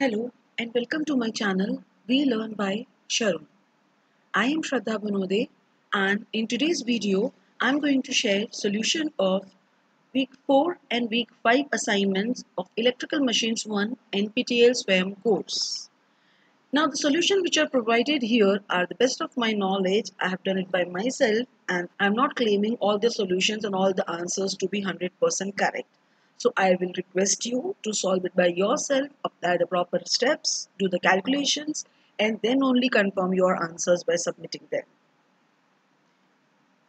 Hello and welcome to my channel We Learn by Sharun. I am Shraddha Banode and in today's video I am going to share solution of week 4 and week 5 assignments of Electrical Machines 1 NPTEL SWAYAM course. Now the solution which are provided here are the best of my knowledge. I have done it by myself and I am not claiming all the solutions and all the answers to be 100% correct. So I will request you to solve it by yourself, apply the proper steps, do the calculations and then only confirm your answers by submitting them.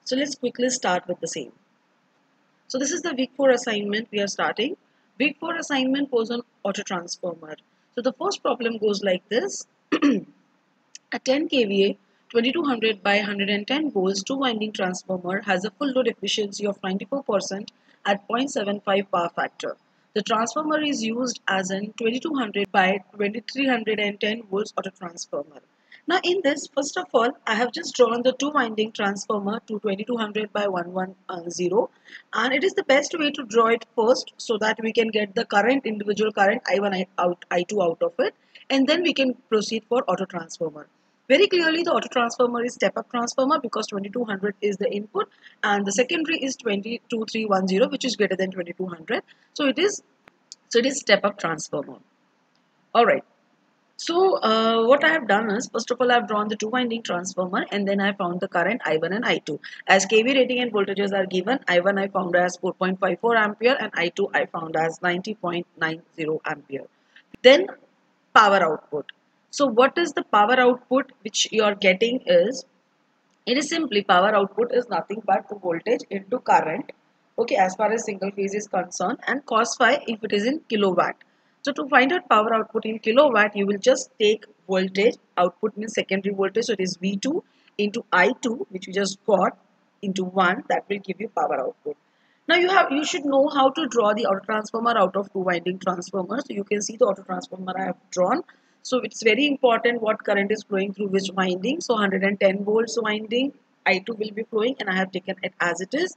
So let's quickly start with the same. So this is the week 4 assignment we are starting. Week 4 assignment was on auto transformer. So the first problem goes like this. A 10 kVA 2200 by 110 volts two-winding transformer has a full load efficiency of 94% at 0.75 power factor. The transformer is used as an 2200 by 2310 volts auto transformer. Now in this, first of all, I have just drawn the two-winding transformer to 2200 by 110, and it is the best way to draw it first so that we can get the current, individual current I1 out, I2 out of it, and then we can proceed for auto transformer. Very clearly the auto transformer is step up transformer because 2200 is the input and the secondary is 22310, which is greater than 2200. So it is step up transformer. Alright. So what I have done is, first of all, I have drawn the two winding transformer and then I found the current I1 and I2. As kV rating and voltages are given, I1 I found as 4.54 ampere and I2 I found as 90.90 ampere. Then power output. So what is the power output which you are getting is, it is simply power output is nothing but the voltage into current, okay, as far as single phase is concerned, and cos phi if it is in kilowatt. So to find out power output in kilowatt, you will just take voltage, output means secondary voltage, so it is V2 into I2 which we just got into 1, that will give you power output. Now you should know how to draw the auto transformer out of two winding transformer. So you can see the auto transformer I have drawn. So it's very important what current is flowing through which winding. So 110 volts winding, I2 will be flowing and I have taken it as it is.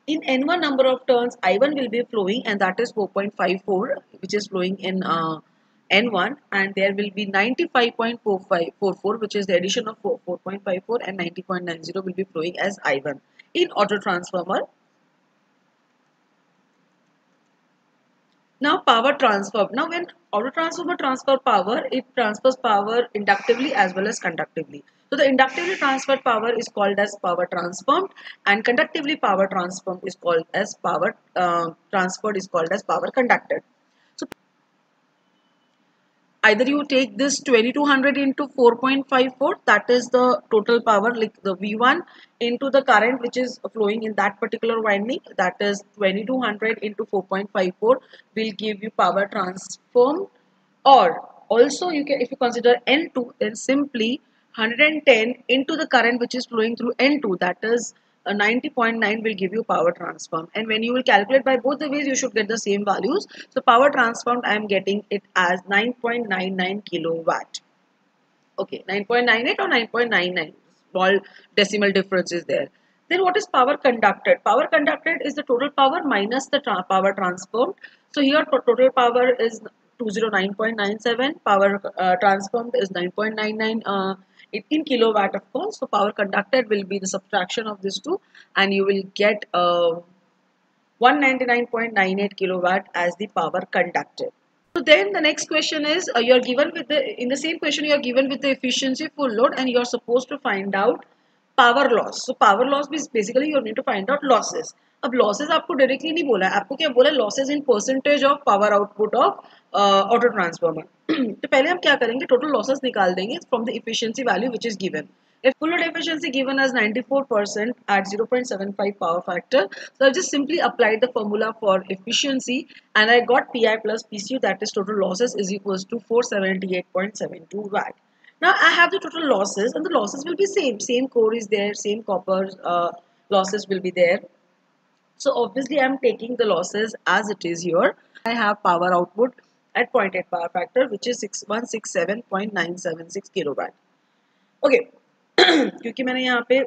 In N1 number of turns, I1 will be flowing and that is 4.54, which is flowing in N1, and there will be 95.44, which is the addition of 4.54, and 90.90 will be flowing as I1 in auto transformer. Now power transfer. Now when auto transformer transfer power, it transfers power inductively as well as conductively. So the inductively transferred power is called as power transformed, and conductively power transformed is called as power transferred is called as power conducted. So either you take this 2200 into 4.54, that is the total power, like the V1 into the current which is flowing in that particular winding, that is 2200 into 4.54 will give you power transformed. Or also you can, if you consider N2, then simply 110 into the current which is flowing through N2, that is 90.9 will give you power transform, and when you will calculate by both the ways you should get the same values. So power transformed, I am getting it as 9.99 kilowatt. Okay, 9.98 or 9.99, small decimal difference is there. Then what is power conducted? Power conducted is the total power minus the power transformed. So here total power is 209.97, power transformed is 9.99 in kilowatt of course. So power conducted will be the subtraction of these two and you will get 199.98 kilowatt as the power conducted. So then the next question is, you are given with in the same question you are given with the efficiency full load and you are supposed to find out power loss. So power loss is basically you need to find out losses. अब losses आपको directly नहीं बोला है, आपको क्या बोला है, losses in percentage of power output of auto transformer. तो पहले हम क्या करेंगे, total losses निकाल देंगे from the efficiency value which is given. If full load efficiency given as 94% at 0.75 power factor, so I just simply applied the formula for efficiency and I got PI plus PCU, that is total losses, is equals to 478.72 watt. Now I have the total losses and the losses will be same core is there, same copper losses will be there. So obviously I am taking the losses as it is here. I have power output at 0.8 power factor which is 6167.976 kilowatt. Okay. क्योंकि मैंने यहाँ पे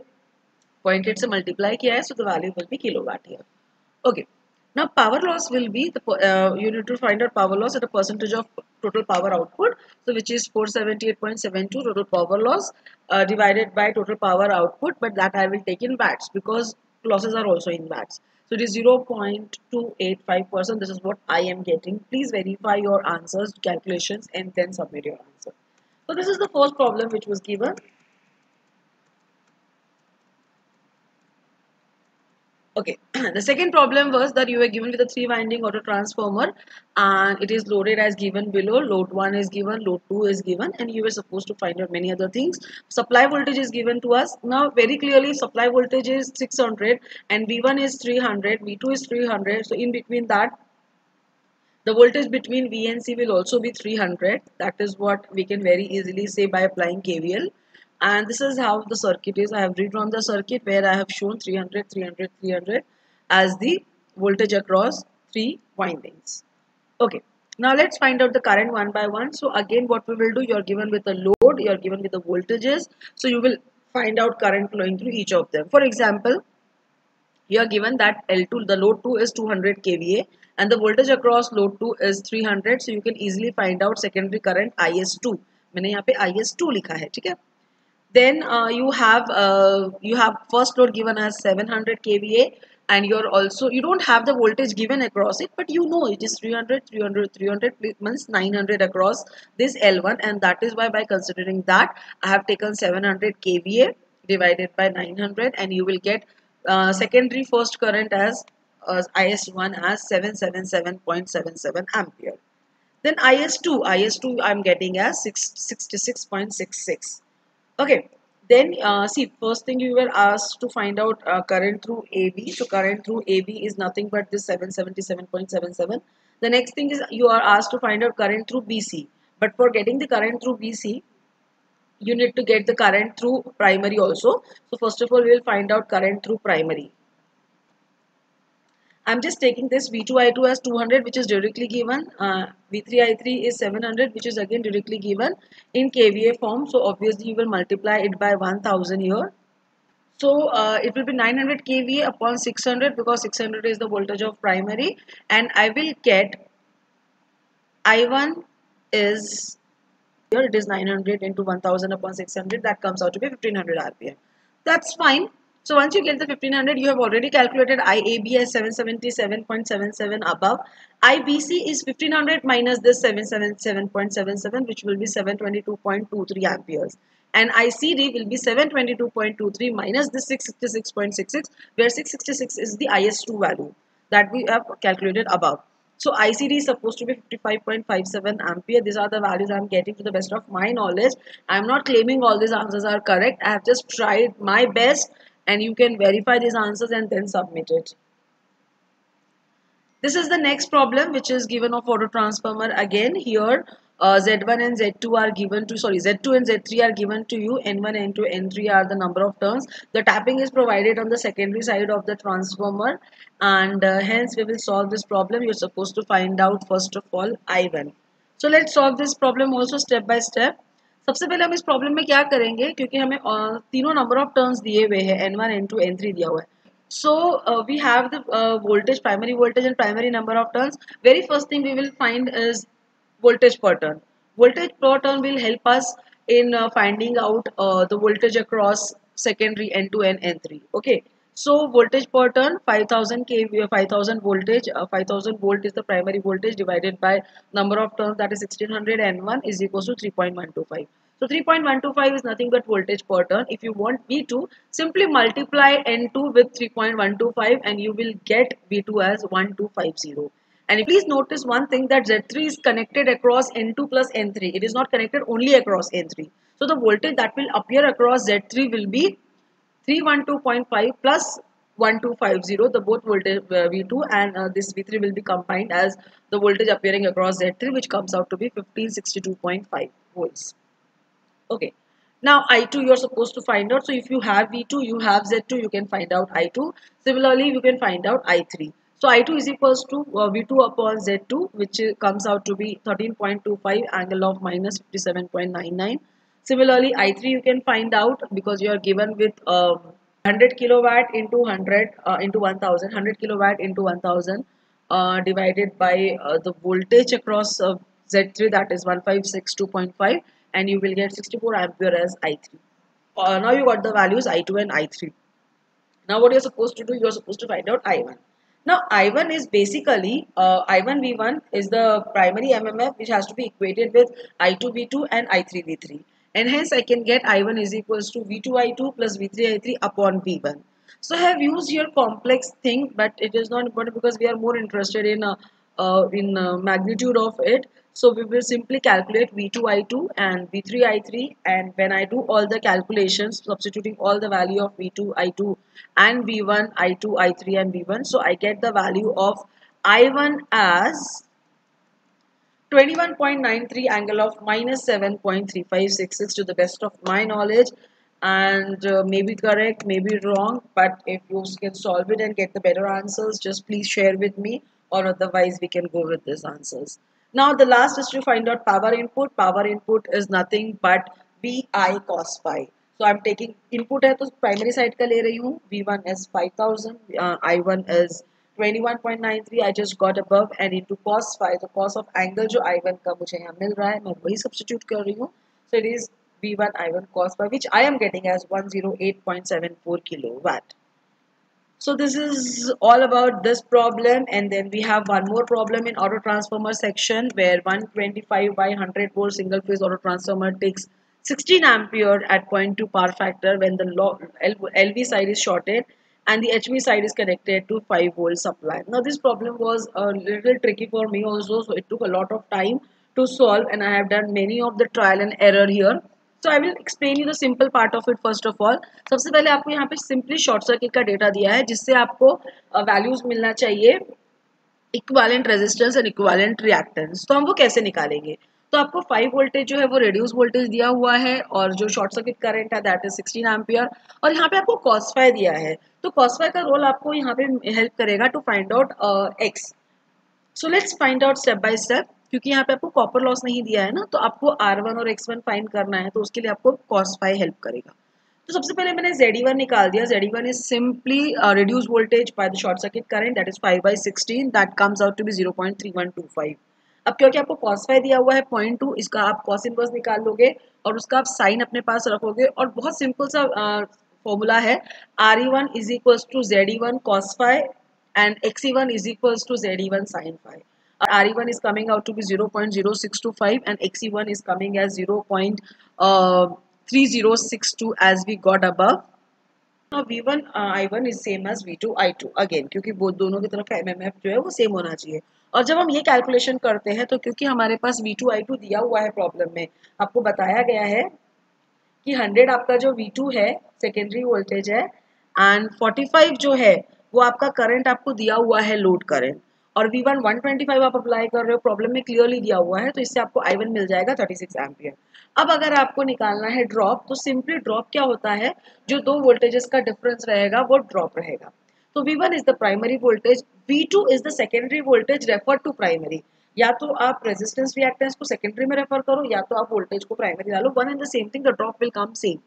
0.8 से multiply किया है, so the value will be kilowatt here. Okay. Now power loss will be you need to find out power loss at a percentage of total power output. So which is 478.72 total power loss divided by total power output, but that I will take in watts because losses are also in watts. So it is 0.285%. This is what I am getting. Please verify your answers, calculations, and then submit your answer. So this is the first problem which was given. Okay, the second problem was that you were given with a three winding auto transformer and it is loaded as given below. Load 1 is given, load 2 is given, and you were supposed to find out many other things. Supply voltage is given to us. Now very clearly supply voltage is 600 and V1 is 300, V2 is 300. So in between that, the voltage between V and C will also be 300. That is what we can very easily say by applying KVL. And this is how the circuit is. I have redrawn the circuit where I have shown 300, 300, 300 as the voltage across three windings. Okay. Now let's find out the current one by one. So again, what we will do, you are given with the load, you are given with the voltages. So you will find out current flowing through each of them. For example, you are given that L2, the load 2 is 200 kVA and the voltage across load 2 is 300. So you can easily find out secondary current IS2. मैंने यहाँ पे IS2 लिखा है, ठीक है? Then you have first load given as 700 kVA and you don't have the voltage given across it, but you know it is 300, 300, 300 means 900 across this L1, and that is why by considering that I have taken 700 kVA divided by 900 and you will get secondary first current as IS1 as 777.77 ampere. Then IS2 I'm getting as 666.66. Okay, then see, first thing you were asked to find out current through AB. So current through AB is nothing but this 777.77. The next thing is you are asked to find out current through BC. But for getting the current through BC, you need to get the current through primary also. So first of all, we will find out current through primary. I'm just taking this V2I2 as 200, which is directly given. V3I3 is 700, which is again directly given in kVA form. So obviously you will multiply it by 1000 here. So it will be 900 kVA upon 600 because 600 is the voltage of primary, and I will get I1 is here, it is 900 into 1000 upon 600, that comes out to be 1500 RPM. That's fine. So once you get the 1500, you have already calculated IAB as 777.77 above. IBC is 1500 minus this 777.77, which will be 722.23 amperes. And ICD will be 722.23 minus this 666.66, where 666 is the IS2 value that we have calculated above. So ICD is supposed to be 55.57 ampere. These are the values I am getting to the best of my knowledge. I am not claiming all these answers are correct. I have just tried my best, and you can verify these answers and then submit it. This is the next problem which is given of auto transformer. Again here Z1 and Z2 are given to, Z2 and Z3 are given to you. N1, N2, N3 are the number of turns. The tapping is provided on the secondary side of the transformer, and hence we will solve this problem. You're supposed to find out first of all I1. So let's solve this problem also step by step. सबसे पहले हम इस problem में क्या करेंगे, क्योंकि हमें तीनों नंबर ऑफ टर्न्स दिए हुए हैं, N1, N2, N3 दिया हुआ है. So we have the voltage, primary voltage and primary number of turns. Very first thing we will find is voltage per turn. Voltage per turn will help us in finding out the voltage across secondary N2 and N3. Okay. So voltage per turn 5000 kV, 5000 voltage, 5000 volt is the primary voltage divided by number of turns, that is 1600 N1 is equals to 3.125. So 3.125 is nothing but voltage per turn. If you want V2, simply multiply N2 with 3.125 and you will get V2 as 1250. And please notice one thing, that Z3 is connected across N2 plus N3. It is not connected only across N3. So the voltage that will appear across Z3 will be 312.5 plus 1250. The both voltage V2 and this V3 will be combined as the voltage appearing across Z3, which comes out to be 1562.5 volts. Okay. Now I2 you're supposed to find out. So if you have V2, you have Z2, you can find out I2. Similarly, you can find out I3. So I2 is equals to V2 upon Z2, which comes out to be 13.25 angle of minus 57.99. Similarly, I3 you can find out because you are given with 100 kilowatt into 100 into 1000, 100 kilowatt into 1000. divided by the voltage across Z3, that is 1562.5, and you will get 64 ampere as I3. Now you got the values I2 and I3. Now what you're supposed to do, you're supposed to find out I1. Now I1 is basically, I1 V1 is the primary MMF which has to be equated with I2 V2 and I3 V3. And hence I can get I1 is equals to V2 I2 plus V3 I3 upon V1. So I have used here complex thing, but it is not important because we are more interested in magnitude of it. So we will simply calculate V2 I2 and V3 I3, and when I do all the calculations, substituting all the value of V2 I2 and V1 I2 I3 and V1, so I get the value of I1 as 21.93 angle of minus 7.3566 to the best of my knowledge, and maybe correct, maybe wrong, but if you can solve it and get the better answers, just please share with me, or otherwise we can go with these answers. Now the last is to find out power input. Power input is nothing but VI cos phi. So I'm taking input है तो primary side का ले रही हूँ. V1 is 5000, I1 is 21.93. I just got above and into cos phi. तो cos of angle जो I1 का मुझे यहाँ मिल रहा है, मैं वही substitute कर रही हूँ. So it is V1 I1 cos phi, which I am getting as 108.74 kilowatt. So this is all about this problem, and then we have one more problem in auto transformer section where 125 by 100 volt single phase auto transformer takes 16 ampere at 0.2 power factor when the LV side is shorted and the HV side is connected to 5 volt supply. Now this problem was a little tricky for me also, so it took a lot of time to solve, and I have done many of the trial and error here. So I will explain you the simple part of it first of all. सबसे पहले आपको यहाँ पे simply short circuit का data दिया है जिससे आपको वैल्यूज मिलना चाहिए equivalent resistance and equivalent reactance. तो हम वो कैसे निकालेंगे? तो आपको 5 वोल्टेज जो है वो रिड्यूस वोल्टेज दिया हुआ है और जो शॉर्ट सर्किट करंट है दैट इज 16 एम्पियर, और यहाँ पे आपको कॉस फाई दिया है. तो कॉस फाई का रोल आपको यहाँ पे हेल्प करेगा to find out X. So let's find out step by step. क्योंकि यहाँ पे आपको कॉपर लॉस नहीं दिया है ना, तो आपको R1 और X1 फाइंड करना है, तो उसके लिए आपको cos phi हेल्प करेगा. तो सबसे पहले मैंने ZE1 निकाल दिया. ZE1 is simply reduce voltage by the short circuit current that is 5/16 that comes out to be 0.3125. अब क्योंकि आपको cos phi दिया हुआ है 0.2, इसका आप cos इनवर्स निकाल लोगे और उसका आप साइन अपने पास रखोगे, और बहुत सिंपल सा फॉर्मूला है. RE1 is equals to ZE1 cos phi and XE1 is equals to ZE1 sin phi. RE1 is coming out to be 0.0625 and XE1 is coming as 0.3062 as we got above. Now V1 I1 is same as V2 I2 again, क्योंकि वो दोनों की तरफ MMF जो है वो same होना चाहिए. और जब हम ये कैलकुलेशन करते हैं तो क्योंकि हमारे पास V2 I2 दिया हुआ है प्रॉब्लम में, आपको बताया गया है कि 100 आपका जो V2 है सेकेंडरी वोल्टेज है एंड 45 जो है वो आपका करंट आपको दिया हुआ है लोड करंट, और V1 125 आप अप्लाई कर रहे हो, प्रॉब्लम में क्लियरली दिया हुआ है, तो इससे आपको I1 मिल जाएगा 36 एम्पियर. अब अगर आपको निकालना है ड्रॉप, तो सिंपली ड्रॉप क्या होता है, जो दो वोल्टेजेस का डिफरेंस रहेगा वो ड्रॉप रहेगा. तो V1 is the primary voltage, V2 is the secondary voltage refer to primary. या तो आप रेजिस्टेंस रिएक्टेंस को सेकेंडरी में रेफर करो या तो आप वोल्टेज को प्राइमरी डालो, one and the same thing, the drop will come same.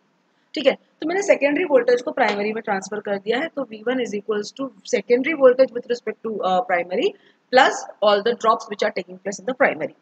ठीक है, तो मैंने सेकेंडरी वोल्टेज को प्राइमरी में ट्रांसफर कर दिया है. तो V1 is equals to secondary voltage with respect to primary plus all the drops which are taking place in the primary.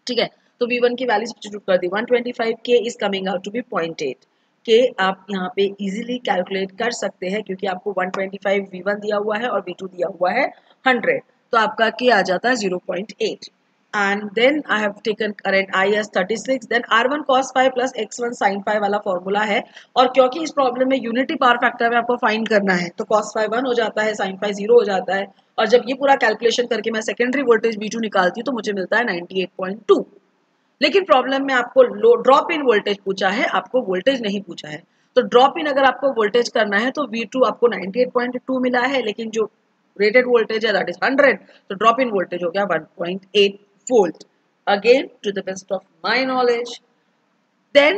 ठीक है, तो V1 की वैल्यू सब्स्टिट्यूट कर दी. 125 K is coming out to be 0.8. K आप यहाँ पे easily calculate कर सकते हैं क्योंकि आपको 125 V1 दिया हुआ है और V2 दिया हुआ है 100, तो आपका K आ जाता है 0.8. and then I have taken current I as 36, then R1 cos phi plus X1 sin phi वाला फॉर्मूला है, और क्योंकि इस प्रॉब्लम में यूनिटी पावर फैक्टर में आपको फाइंड करना है तो cos phi 1 हो जाता है, sin phi 0 हो जाता है, और जब ये पूरा कैलकुलेशन करके मैं सेकेंडरी वोल्टेज V2 निकालती हूँ तो मुझे मिलता है 98.2. लेकिन प्रॉब्लम में आपको ड्रॉप इन वोल्टेज पूछा है, आपको वोल्टेज नहीं पूछा है. तो ड्रॉप इन अगर आपको वोल्टेज करना है तो V2 आपको 98.2 मिला है, लेकिन जो रेटेड वोल्टेज है दैट इज 100, तो ड्रॉप इन वोल्टेज हो गया 1.8 volt again to the best of my knowledge. Then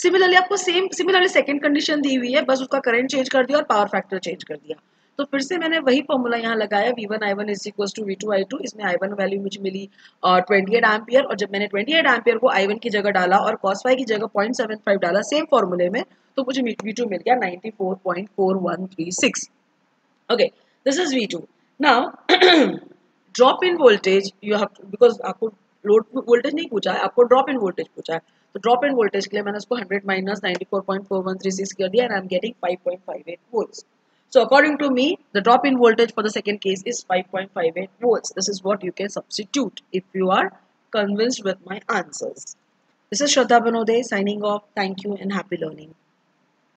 similarly आपको similarly सेकंड कंडीशन दी हुई है, बस उसका करंट चेंज कर दिया और पावर फैक्टर चेंज कर दिया. तो फिर से मैंने वही फॉर्मूला यहाँ लगाया, V1 I1 is equals to V2 I2. इसमें I1 वैल्यू मुझे मिली 28 एम्पियर, और जब मैंने 28 एम्पियर को I1 की जगह डाला और cos phi की जगह 0.75 डाला सेम फॉर्मूले में, तो मुझे V2 मिल गया 94.4136. Okay, this is V2. Now drop in voltage you have, because आपको लोड वोल्टेज नहीं पूछा है, आपको ड्रॉप इन वोल्टेज पूछा है, तो ड्रॉप इन वोल्टेज के लिए मैंने उसको 100 माइनस 94.4136 कर दिया and I am getting 5.58 volts. So according to me, the drop in voltage for the second case is 5.58 volts. This is what you can substitute if you are convinced with my answers. This is Shraddha Banode signing off. Thank you and happy learning.